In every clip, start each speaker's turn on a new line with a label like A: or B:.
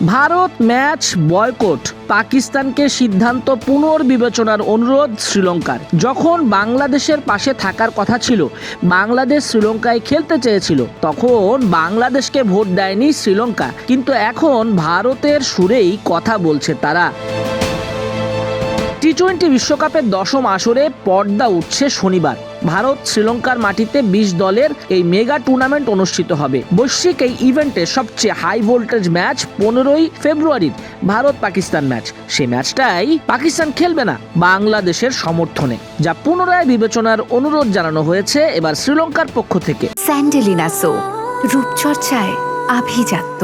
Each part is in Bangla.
A: ভারত ম্যাচ বয়কট, পাকিস্তানকে সিদ্ধান্ত পুনর্বিবেচনার অনুরোধ শ্রীলঙ্কার। যখন বাংলাদেশের পাশে থাকার কথা ছিল, বাংলাদেশ শ্রীলঙ্কায় খেলতে চেয়েছিল, তখন বাংলাদেশকে ভোট দেয়নি শ্রীলঙ্কা, কিন্তু এখন ভারতের সুরেই কথা বলছে তারা। টি-20 বিশ্বকাপের 10ম আসরে পর্দা উঠছে শনিবার। ভারত শ্রীলঙ্কার মাটিতে 20 দলের এই মেগা টুর্নামেন্ট অনুষ্ঠিত হবে। বৈশ্বিক এই ইভেন্টের সবচেয়ে হাই ভোল্টেজ ম্যাচ 15ই ফেব্রুয়ারির ভারত পাকিস্তান ম্যাচ। সেই ম্যাচটাই পাকিস্তান খেলবে না বাংলাদেশের সমর্থনে, যা পুনরায় বিবেচনার অনুরোধ জানানো হয়েছে এবার শ্রীলঙ্কার পক্ষ থেকে।
B: স্যান্ডেলিনা সো, রূপচর্চায় আভিজাত্য।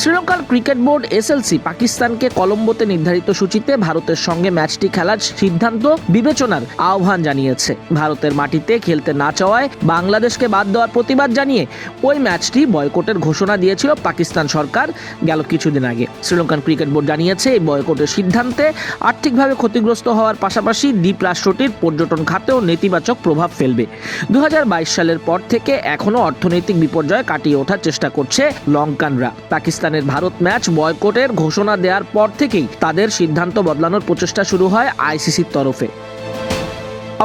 A: শ্রীলঙ্কার ক্রিকেট বোর্ড এসএলসি পাকিস্তানকে কলম্বোতে নির্ধারিত সূচিতে ভারতের সঙ্গে ম্যাচটি খেলার সিদ্ধান্ত বিবেচনার আহ্বান জানিয়েছে। ভারতের মাটিতে খেলতে না চাওয়ায় বাংলাদেশকে বাদ দেওয়ার প্রতিবাদ জানিয়ে ওই ম্যাচটি বয়কটের ঘোষণা দিয়েছিল পাকিস্তান সরকার গেল কিছুদিন আগে। শ্রীলঙ্কান ক্রিকেট বোর্ড জানিয়েছে, এই বয়কটের সিদ্ধান্তে আর্থিকভাবে ক্ষতিগ্রস্ত হওয়ার পাশাপাশি দ্বীপ রাষ্ট্রটির পর্যটন খাতেও নেতিবাচক প্রভাব ফেলবে। 2022 সালের পর থেকে এখনও অর্থনৈতিক বিপর্যয় কাটিয়ে ওঠার চেষ্টা করছে লঙ্কানরা। পাকিস্তানের ভারত ম্যাচ বয়কটের ঘোষণা দেওয়ার পর থেকেই তাদের সিদ্ধান্ত বদলানোর প্রচেষ্টা শুরু হয় আইসিসির তরফে।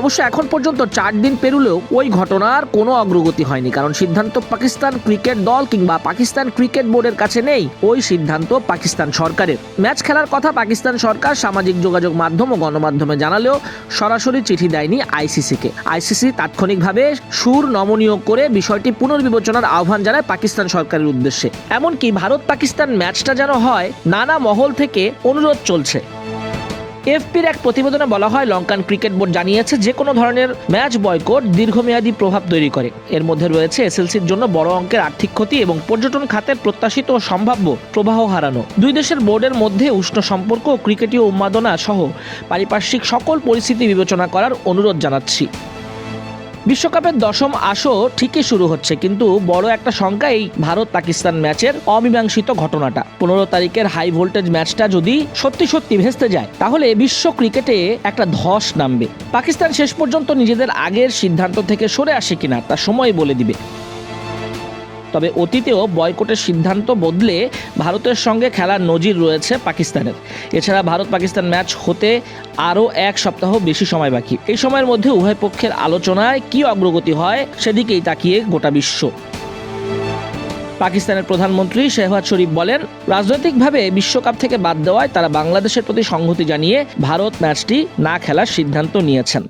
A: অবশ্য এখন পর্যন্ত 4 দিন পেরুলেও ওই ঘটনার কোনো অগ্রগতি হয়নি, কারণ সিদ্ধান্ত পাকিস্তান ক্রিকেট দল কিংবা পাকিস্তান ক্রিকেট বোর্ডের কাছে নেই, ওই সিদ্ধান্ত পাকিস্তান সরকারের। ম্যাচ খেলার কথা পাকিস্তান সরকার সামাজিক যোগাযোগ মাধ্যম ও গণমাধ্যমে জানালেও সরাসরি চিঠি দেয়নি আইসিসিকে। আইসিসি তাৎক্ষণিকভাবে সুর নমনীয় করে বিষয়টি পুনর্বিবেচনার আহ্বান জানায় পাকিস্তান সরকারের উদ্দেশ্যে। এমনকি ভারত পাকিস্তান ম্যাচটা যেন হয়, নানা মহল থেকে অনুরোধ চলছে। এফপির এক প্রতিবেদনে বলা হয়, লঙ্কান ক্রিকেট বোর্ড জানিয়েছে যে কোনো ধরনের ম্যাচ বয়কট দীর্ঘমেয়াদী প্রভাব তৈরি করে। এর মধ্যে রয়েছে এসএলসির জন্য বড় অঙ্কের আর্থিক ক্ষতি এবং পর্যটন খাতের প্রত্যাশিত ও সম্ভাব্য প্রবাহ হারানো। দুই দেশের বোর্ডের মধ্যে উষ্ণ সম্পর্ক ও ক্রিকেটীয় উন্মাদনা সহ পারিপার্শ্বিক সকল পরিস্থিতি বিবেচনা করার অনুরোধ জানাচ্ছি। বিশ্বকাপের 10ম আসর ঠিকই শুরু হচ্ছে, কিন্তু বড় একটা শঙ্কা এই ভারত পাকিস্তান ম্যাচের অমীমাংসিত ঘটনাটা। 15 তারিখের হাই ভোল্টেজ ম্যাচটা যদি সত্যি ভেস্তে যায়, তাহলে বিশ্ব ক্রিকেটে একটা ধস নামবে। পাকিস্তান শেষ পর্যন্ত নিজেদের আগের সিদ্ধান্ত থেকে সরে আসে কিনা তা সময় বলে দিবে। তবে অতীতেও বয়কটের সিদ্ধান্ত বদলে ভারতের সঙ্গে খেলার নজির রয়েছে পাকিস্তানের। এছাড়া ভারত পাকিস্তান ম্যাচ হতে আরও 1 সপ্তাহ বেশি সময় বাকি। এই সময়ের মধ্যে উভয় পক্ষের আলোচনায় কি অগ্রগতি হয় সেদিকেই তাকিয়ে গোটা বিশ্ব। পাকিস্তানের প্রধানমন্ত্রী শেহবাজ শরীফ বলেন, রাজনৈতিকভাবে বিশ্বকাপ থেকে বাদ দেওয়ায় তারা বাংলাদেশের প্রতি সংহতি জানিয়ে ভারত ম্যাচটি না খেলার সিদ্ধান্ত নিয়েছেন।